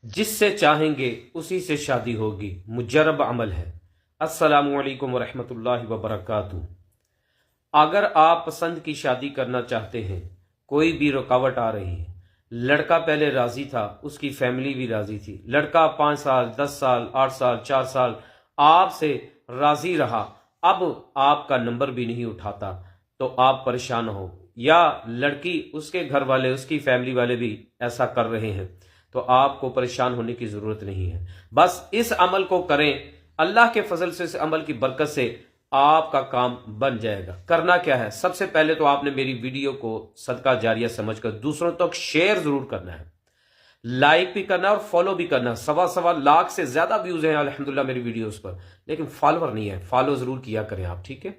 جس سے چاہیں گے اسی سے شادی ہوگی، مجرب عمل ہے۔ السلام علیکم ورحمۃ اللہ وبرکاتہ۔ اگر آپ پسند کی شادی کرنا چاہتے ہیں، کوئی بھی رکاوٹ آ رہی ہے، لڑکا پہلے راضی تھا، اس کی فیملی بھی راضی تھی، لڑکا 5 سال 10 سال 8 سال 4 سال آپ سے راضی رہا، اب آپ کا نمبر بھی نہیں اٹھاتا تو آپ پریشان ہو، یا لڑکی اس کے گھر والے اس کی فیملی والے بھی ایسا کر رہے ہیں، تو آپ کو پریشان ہونے کی ضرورت نہیں ہے۔ بس اس عمل کو کریں، اللہ کے فضل سے، اس عمل کی برکت سے آپ کا کام بن جائے گا۔ کرنا کیا ہے؟ سب سے پہلے تو آپ نے میری ویڈیو کو صدقہ جاریہ سمجھ کر دوسروں تک شیئر ضرور کرنا ہے، لائک بھی کرنا ہے اور فالو بھی کرنا ہے۔ 1.25 لاکھ سے زیادہ ویوز ہیں الحمدللہ میری ویڈیوز پر، لیکن فالوور نہیں ہے۔ فالو ضرور کیا کریں آپ، ٹھیک ہے؟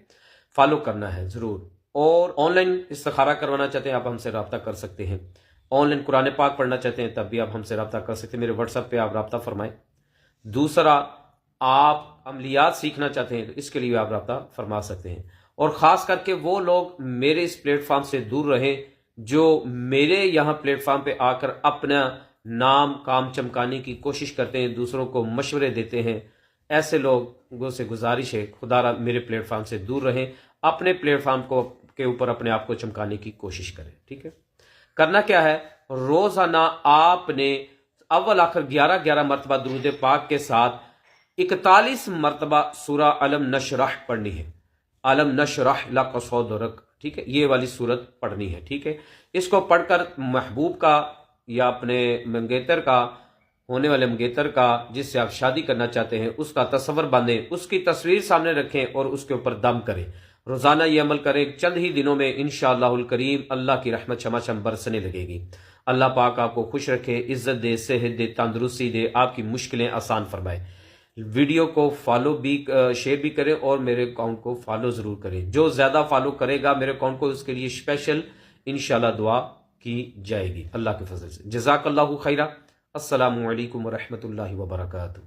فالو کرنا ہے ضرور۔ اور آن لائن استخارہ کروانا چاہتے ہیں آپ ہم سے رابطہ کر سکتے ہیں، آن لائن قرآن پاک پڑھنا چاہتے ہیں تب بھی آپ ہم سے رابطہ کر سکتے ہیں، میرے واٹس ایپ پہ آپ رابطہ فرمائیں۔ دوسرا، آپ عملیات سیکھنا چاہتے ہیں تو اس کے لیے آپ رابطہ فرما سکتے ہیں۔ اور خاص کر کے وہ لوگ میرے اس پلیٹ فارم سے دور رہیں جو میرے یہاں پلیٹ فارم پہ آ کر اپنا نام کام چمکانے کی کوشش کرتے ہیں، دوسروں کو مشورے دیتے ہیں، ایسے لوگوں سے گزارش ہے خدا را میرے پلیٹ فارم سے دور رہیں، اپنے پلیٹ فارم کے اوپر اپنے آپ کو چمکانے کی کوشش کریں، ٹھیک ہے؟ کرنا کیا ہے؟ روزانہ آپ نے اول آخر 11 مرتبہ درود پاک کے ساتھ 41 مرتبہ سورہ علم نشرح پڑھنی ہے۔ علم نشرح لک صدرک، ٹھیک ہے؟ یہ والی صورت پڑھنی ہے، ٹھیک ہے؟ اس کو پڑھ کر محبوب کا یا اپنے منگیتر کا، ہونے والے منگیتر کا جس سے آپ شادی کرنا چاہتے ہیں اس کا تصور باندھیں، اس کی تصویر سامنے رکھیں اور اس کے اوپر دم کریں۔ روزانہ یہ عمل کریں، چند ہی دنوں میں انشاءاللہ الکریم اللہ کی رحمت چھماچھم برسنے لگے گی۔ اللہ پاک آپ کو خوش رکھے، عزت دے، صحت دے، تندرستی دے، آپ کی مشکلیں آسان فرمائے۔ ویڈیو کو فالو بھی شیئر بھی کریں اور میرے اکاؤنٹ کو فالو ضرور کریں۔ جو زیادہ فالو کرے گا میرے اکاؤنٹ کو، اس کے لیے اسپیشل انشاءاللہ دعا کی جائے گی اللہ کے فضل سے۔ جزاک اللہ خیرہ۔ السلام علیکم ورحمۃ اللہ وبرکاتہ۔